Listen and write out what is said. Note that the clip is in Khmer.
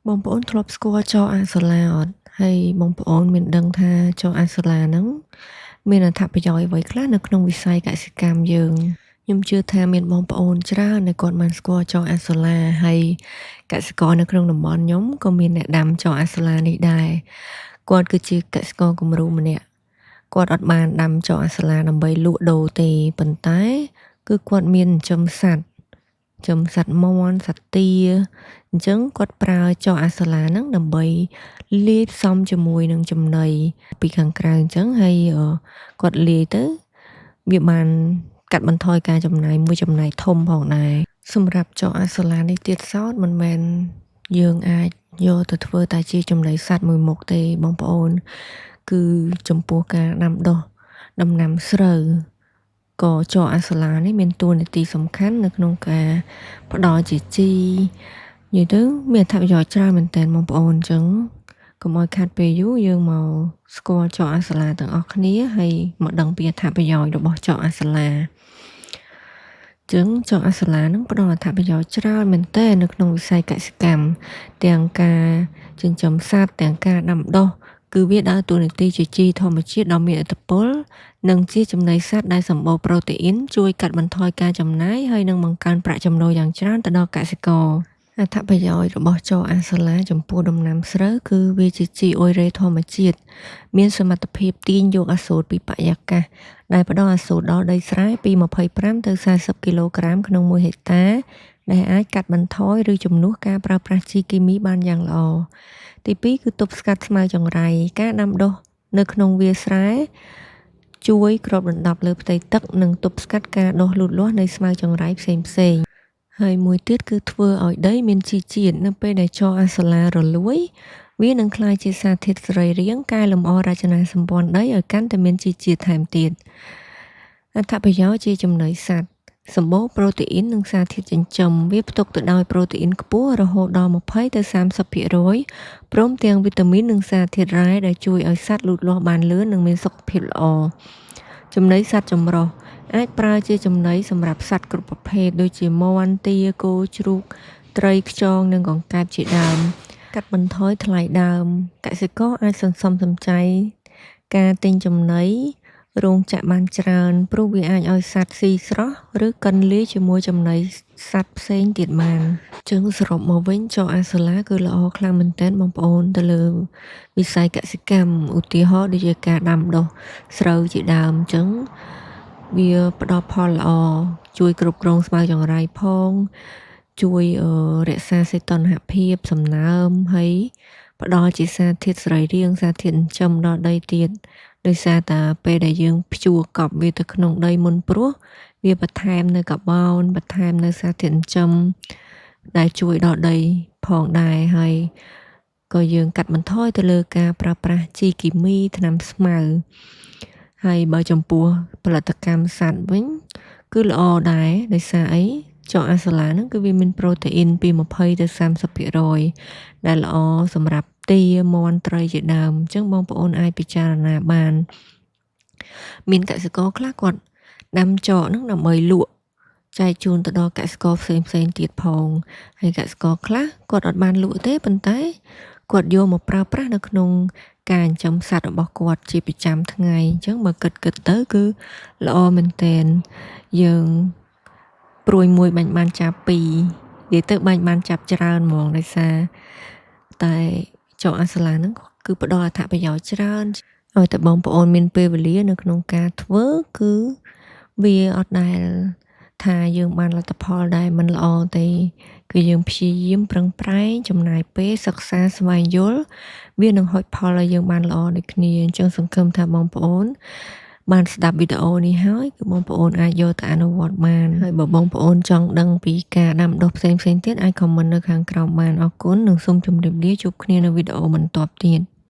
បងប្អូនធ្លាប់ស្គាល់ចុះអាសូឡាអត់? ហើយបងប្អូនមានដឹងថាចុះអាសូឡាហ្នឹងមានអត្ថប្រយោជន៍អ្វីខ្លះនៅក្នុងវិស័យកសិកម្មយើង? ខ្ញុំជឿថាមានបងប្អូនច្រើនដែលគាត់មិនស្គាល់ចុះអាសូឡា ហើយកសិករនៅក្នុងតំបន់ខ្ញុំក៏មានអ្នកដាំចុះអាសូឡានេះដែរ គាត់គឺជាកសិករគំរូម្នាក់ គាត់អត់បានដាំចុះអាសូឡាដើម្បីលក់ដូរទេ ប៉ុន្តែគឺគាត់មានចិញ្ចឹមសត្វ ចិញ្ចឹមសត្វមាន់ សត្វទា អញ្ចឹងគាត់ប្រើចុះអាសូឡាហ្នឹងដើម្បីលាយផ្សំជាមួយនឹងចំណីពីខាងក្រៅអញ្ចឹង ហើយគាត់លាយទៅវាបានកាត់បន្ថយការចំណាយមួយចំណែកធំផងដែរ សម្រាប់ចុះអាសូឡានេះទៀតសោត មិនមែនយើងអាចយកទៅធ្វើតែជាចំណីសត្វមួយមុខទេបងប្អូន គឺចំពោះការដាំដុះដំណាំស្រូវ ក៏ចុះអាសូឡានេះមានតួនាទីសំខាន់នៅក្នុងការផ្ដល់ជាជីនិយាយទៅមានអត្ថប្រយោជន៍ច្រើនមែនទែនបងប្អូន អញ្ចឹងកុំឲ្យខាតពេលយូរយើងមកស្គាល់ចុះអាសូឡាទាំងអស់គ្នា ហើយមកដឹងពីអត្ថប្រយោជន៍របស់ចុះអាសូឡា អញ្ចឹងចុះអាសូឡាហ្នឹងផ្ដល់អត្ថប្រយោជន៍ច្រើនមែនទែននៅក្នុងវិស័យកសិកម្ម ទាំងការចិញ្ចឹមសត្វ ទាំងការដាំដុះ គឺវាដើរតួនាទីជាជីធម្មជាតិដ៏មានឥទ្ធិពល និងជាចំណីសត្វដែលសម្បូរប្រូតេអ៊ីន ជួយកាត់បន្ថយការចំណាយ ហើយនឹងបង្កើនប្រាក់ចំណូលយ៉ាងច្រើនទៅដល់កសិករ អត្ថប្រយោជន៍របស់ចុះអាសូឡាចំពោះដំណាំស្រូវ គឺវាជាជីអ៊ុយរ៉េធម្មជាតិ មានសមត្ថភាពទាញយកអាសូតពីបរិយាកាស ដែលផ្ដល់អាសូតដល់ដីស្រែពី25ទៅ40គីឡូក្រាមក្នុង1ហិកតា ដែលអាចកាត់បន្ថយ ឬជំនួសការប្រើប្រាស់ជីគីមីបានយ៉ាងល្អ ទីពីរគឺទប់ស្កាត់ស្មៅចង្រៃ ការដាំដុះនៅក្នុងវាលស្រែ ជួយគ្របដណ្ដប់លើផ្ទៃទឹក និងទប់ស្កាត់ការដុះលូតលាស់នៃស្មៅចង្រៃផ្សេងៗ ហើយមួយទៀតគឺធ្វើឲ្យដីមានជីជាតិ នៅពេលដែលចុះអាសូឡារលួយ វានឹងក្លាយជាសារធាតុសរីរាង្គ កែលម្អរចនាសម្ព័ន្ធដីឲ្យកាន់តែមានជីជាតិថែមទៀត អត្ថប្រយោជន៍ជាចំណីសត្វ សម្បូរប្រូតេអ៊ីន និងសារធាតុចិញ្ចឹម វាផ្ទុកទៅដោយប្រូតេអ៊ីនខ្ពស់រហូតដល់20ទៅ30% ព្រមទាំងវីតាមីន និងសារធាតុរ៉ែ ដែលជួយឲ្យសត្វលូតលាស់បានលឿន និងមានសុខភាពល្អ ចំណីសត្វចម្រុះ អាចប្រើជាចំណីសម្រាប់សត្វគ្រប់ប្រភេទ ដូចជាមាន់ ទា គោ ជ្រូក ត្រី ខ្យង និងកង្កែបជាដើម កាត់បន្ថយថ្លៃដើម កសិករអាចសន្សំសំចៃការទិញចំណីរោងចក្របានច្រើន ព្រោះវាអាចឲ្យសត្វស៊ីស្រស់ ឬកិនលាយជាមួយចំណីសត្វផ្សេងទៀតបាន អញ្ចឹងសរុបមកវិញ ចុះអាសូឡាគឺល្អខ្លាំងមែនទែនបងប្អូន ទៅលើវិស័យកសិកម្ម ឧទាហរណ៍ដូចជាការដាំដុះស្រូវជាដើម អញ្ចឹងវាផ្ដល់ផលល្អ ជួយគ្រប់គ្រងស្មៅចង្រៃផង ជួយរក្សាសីតុណ្ហភាពសំណើម ហើយផ្ដល់ជាសារធាតុសរីរាង្គ សារធាតុចិញ្ចឹមដល់ដីទៀត ដោយសារតែពេលដែលយើងភ្ជួរកប់វាទៅក្នុងដីមុនព្រោះ វាបន្ថែមនៅកាបូន បន្ថែមនៅសារធាតុចិញ្ចឹម ដែលជួយដល់ដីផងដែរ ហើយក៏យើងកាត់បន្ថយទៅលើការប្រើប្រាស់ជីគីមី ថ្នាំស្មៅ ហើយបើចំពោះផលិតកម្មសត្វវិញ គឺល្អដែរ ដោយសារអី ចុះអាសូឡាហ្នឹងគឺវាមានប្រូតេអ៊ីនពី20ទៅ30% ដែលល្អសម្រាប់ទា មាន់ ត្រីជាដើម អញ្ចឹងបងប្អូនអាចពិចារណាបាន មានកសិករខ្លះគាត់ដាំចុះហ្នឹងដើម្បីលក់ ចែកជូនទៅដល់កសិករផ្សេងៗទៀតផង ហើយកសិករខ្លះគាត់អត់បានលក់ទេ ប៉ុន្តែគាត់យកមកប្រើប្រាស់នៅក្នុងការចិញ្ចឹមសត្វរបស់គាត់ជាប្រចាំថ្ងៃ អញ្ចឹងបើគិតទៅគឺល្អមែនទែន យើងព្រួយមួយបាញ់បានចាប់ពីរ និយាយទៅបាញ់បានចាប់ច្រើនហ្មង ដោយសារតែចុះអាសូឡាហ្នឹងគឺផ្ដល់អត្ថប្រយោជន៍ច្រើន ឲ្យតែបងប្អូនមានពេលវេលានៅក្នុងការធ្វើ គឺវាអត់ដែលថាយើងបានលទ្ធផលដែលមិនល្អទេ គឺយើងព្យាយាមប្រឹងប្រែង ចំណាយពេលសិក្សាស្វែងយល់ វានឹងហុចផលឲ្យយើងបានល្អដូចគ្នា អញ្ចឹងសង្ឃឹមថាបងប្អូនបានស្ដាប់វីដេអូនេះហើយ គឺបងប្អូនអាចយកទៅអនុវត្តបាន ហើយបើបងប្អូនចង់ដឹងពីការដាំដុះផ្សេងៗទៀត អាច comment នៅខាងក្រោមបាន អរគុណ និងសូមជម្រាបលា ជួបគ្នានៅវីដេអូបន្ទាប់ទៀត